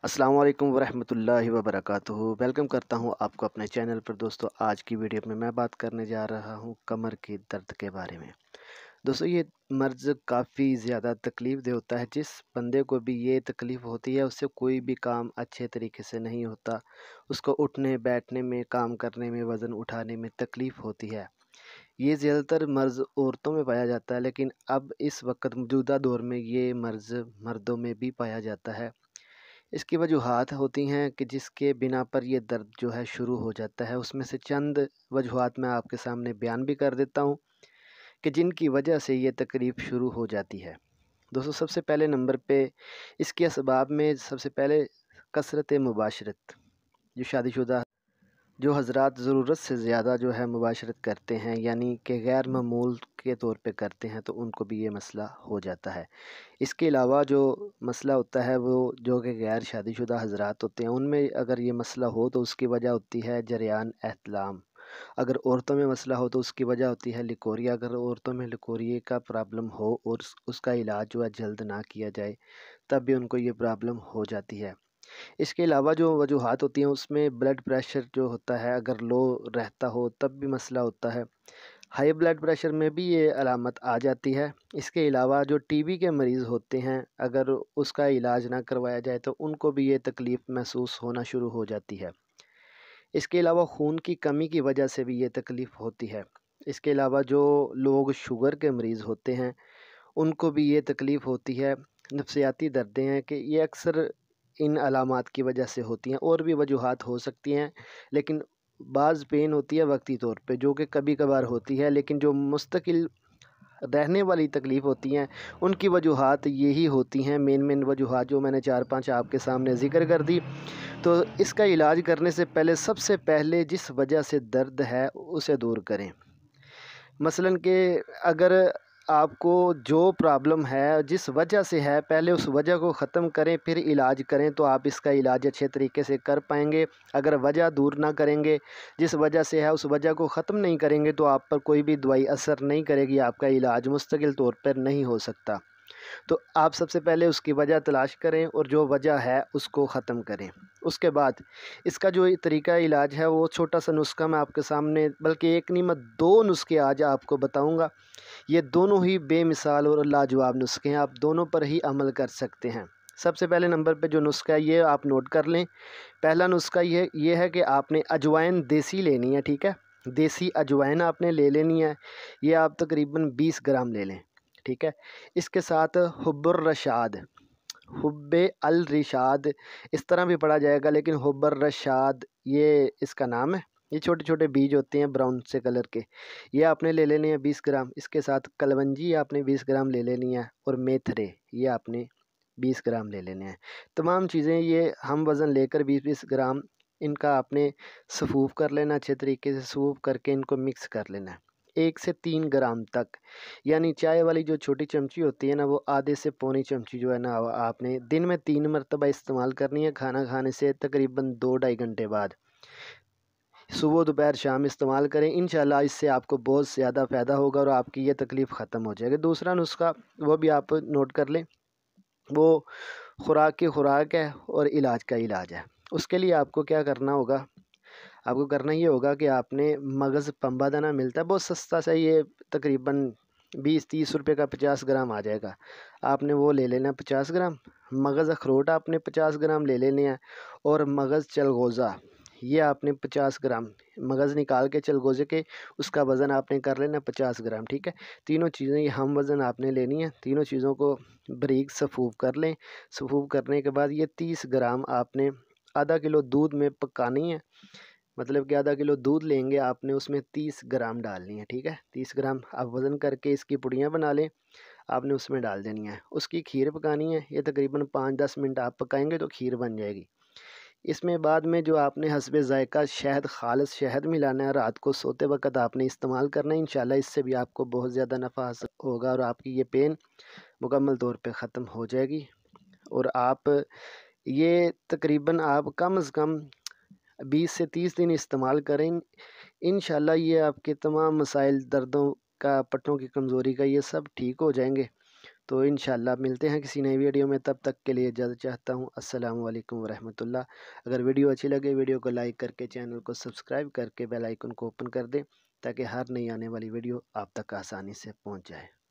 अस्सलाम वालेकुम वरहमतुल्लाहि वबरकातुहू। वेलकम करता हूँ आपको अपने चैनल पर। दोस्तों, आज की वीडियो में मैं बात करने जा रहा हूँ कमर के दर्द के बारे में। दोस्तों, ये मर्ज़ काफ़ी ज़्यादा तकलीफ़ दे होता है। जिस बंदे को भी ये तकलीफ़ होती है उससे कोई भी काम अच्छे तरीके से नहीं होता। उसको उठने बैठने में, काम करने में, वज़न उठाने में तकलीफ़ होती है। ये ज़्यादातर मर्ज़ औरतों में पाया जाता है, लेकिन अब इस वक्त मौजूदा दौर में ये मर्ज़ मर्दों में भी पाया जाता है। इसकी वजूहात होती हैं कि जिसके बिना पर ये दर्द जो है शुरू हो जाता है। उसमें से चंद वजूहात मैं आपके सामने बयान भी कर देता हूँ कि जिनकी वजह से ये तकलीफ़ शुरू हो जाती है। दोस्तों, सबसे पहले नंबर पे इसके असबाब में सबसे पहले कसरत मुबाशरत। जो शादीशुदा जो हज़रात ज़रूरत से ज़्यादा जो है मुबाशरत करते हैं, यानी कि गैर मामूल के तौर पे करते हैं, तो उनको भी ये मसला हो जाता है। इसके अलावा जो मसला होता है वो जो कि गैर शादीशुदा हज़रात होते हैं, उनमें अगर ये मसला हो तो उसकी वजह होती है जरियान एहतलाम। अगर औरतों में मसला हो तो उसकी वजह होती है लिकोरिया। अगर औरतों में लिकोरिया का प्रॉब्लम हो और उसका इलाज जो है जल्द ना किया जाए, तब भी उनको ये प्रॉब्लम हो जाती है। इसके अलावा जो वजूहात होती हैं उसमें ब्लड प्रेशर जो होता है अगर लो रहता हो तब भी मसला होता है। हाई ब्लड प्रेशर में भी ये अलामत आ जाती है। इसके अलावा जो टीबी के मरीज़ होते हैं, अगर उसका इलाज ना करवाया जाए तो उनको भी ये तकलीफ़ महसूस होना शुरू हो जाती है। इसके अलावा खून की कमी की वजह से भी ये तकलीफ़ होती है। इसके अलावा जो लोग शुगर के मरीज़ होते हैं उनको भी ये तकलीफ़ होती है। नफ्सियाती दर्दें हैं कि ये अक्सर इन अलामात की वजह से होती हैं। और भी वजूहात हो सकती हैं, लेकिन बाज़ पेन होती है वक्ती तौर पे, जो कि कभी कभार होती है, लेकिन जो मुस्तकिल रहने वाली तकलीफ़ होती हैं उनकी वजूहात यही होती हैं। मेन वजूहात जो मैंने 4-5 आपके सामने ज़िक्र कर दी। तो इसका इलाज करने से पहले सबसे पहले जिस वजह से दर्द है उसे दूर करें। मसलन कि अगर आपको जो प्रॉब्लम है, जिस वजह से है, पहले उस वजह को ख़त्म करें, फिर इलाज करें, तो आप इसका इलाज अच्छे तरीके से कर पाएंगे। अगर वजह दूर ना करेंगे, जिस वजह से है उस वजह को ख़त्म नहीं करेंगे, तो आप पर कोई भी दवाई असर नहीं करेगी, आपका इलाज मुस्तकिल तौर पर नहीं हो सकता। तो आप सबसे पहले उसकी वजह तलाश करें और जो वजह है उसको ख़त्म करें। उसके बाद इसका जो तरीका इलाज है वो छोटा सा नुस्खा मैं आपके सामने, बल्कि एक नहीं मैं 2 नुस्खे आज आपको बताऊंगा। ये दोनों ही बेमिसाल और लाजवाब नुस्खे हैं, आप दोनों पर ही अमल कर सकते हैं। सबसे पहले नंबर पे जो नुस्खा है ये आप नोट कर लें। पहला नुस्खा ये है कि आपने अजवाइन देसी लेनी है, ठीक है। देसी अजवाइन आपने ले लेनी है। ये आप तकरीबन 20 ग्राम ले लें, ठीक है। इसके साथ हुब्बुर रशाद, हुब्बे अल रिशाद इस तरह भी पढ़ा जाएगा, लेकिन हुब्बर रशाद ये इसका नाम है। ये छोटे छोटे बीज होते हैं ब्राउन से कलर के, ये आपने ले लेने हैं 20 ग्राम। इसके साथ कलवंजी आपने 20 ग्राम ले लेनी है, और मेथरे ये आपने 20 ग्राम ले लेने हैं। तमाम चीज़ें ये हम वज़न लेकर 20-20 ग्राम इनका आपने सफूफ कर लेना, अच्छे तरीके से सफूफ करके इनको मिक्स कर लेना है 1 से 3 ग्राम तक। यानी चाय वाली जो छोटी चमची होती है ना, वो आधे से पौनी चमची जो है ना आपने दिन में 3 मरतबा इस्तेमाल करनी है। खाना खाने से तकरीबन 2-2.5 घंटे बाद, सुबह दोपहर शाम इस्तेमाल करें। इंशाल्लाह इससे आपको बहुत ज़्यादा फ़ायदा होगा और आपकी ये तकलीफ़ ख़त्म हो जाएगी। दूसरा नुस्खा वो भी आप नोट कर लें, वो खुराक की खुराक है और इलाज का इलाज है। उसके लिए आपको क्या करना होगा, आपको करना ये होगा कि आपने मगज़ पंबा दाना मिलता है बहुत सस्ता सा, ये तकरीबन 20-30 रुपए का 50 ग्राम आ जाएगा। आपने वो ले लेना 50 ग्राम। मगज़ अखरोट आपने 50 ग्राम ले लेने हैं, और मगज़ चलगोज़ा ये आपने 50 ग्राम मगज़ निकाल के चलगोज़े के उसका वज़न आपने कर लेना 50 ग्राम, ठीक है। तीनों चीज़ें ये हम वज़न आपने लेनी है। तीनों चीज़ों को बारीक सफूफ कर लें। सफूफ करने के बाद ये 30 ग्राम आपने आधा किलो दूध में पकानी है। मतलब कि आधा किलो दूध लेंगे आपने, उसमें 30 ग्राम डालनी है, ठीक है। 30 ग्राम आप वज़न करके इसकी पुड़ियाँ बना लें, आपने उसमें डाल देनी है। उसकी खीर पकानी है, ये तकरीबन 5-10 मिनट आप पकाएंगे तो खीर बन जाएगी। इसमें बाद में जो आपने हस्बे ज़ायक़ा शहद, ख़ालिस शहद मिलाना है, रात को सोते वक़्त आपने इस्तेमाल करना है। इंशाल्लाह इससे भी आपको बहुत ज़्यादा नफ़ा हासिल होगा और आपकी ये पेन मुकम्मल तौर पे ख़त्म हो जाएगी। और आप ये तकरीबन आप कम से कम 20 से 30 दिन इस्तेमाल करें। इंशाल्लाह ये आपके तमाम मसाइल, दर्दों का, पट्टों की कमज़ोरी का, ये सब ठीक हो जाएंगे। تو انشاءاللہ ملتے ہیں کسی نئی ویڈیو میں، تب تک کے لیے اجازت چاہتا ہوں۔ السلام علیکم ورحمۃ اللہ۔ اگر ویڈیو اچھی لگے ویڈیو کو لائک کر کے چینل کو سبسکرائب کر کے بیل آئیکن کو اوپن کر دیں تاکہ ہر نئی آنے والی ویڈیو آپ تک آسانی سے پہنچ جائے۔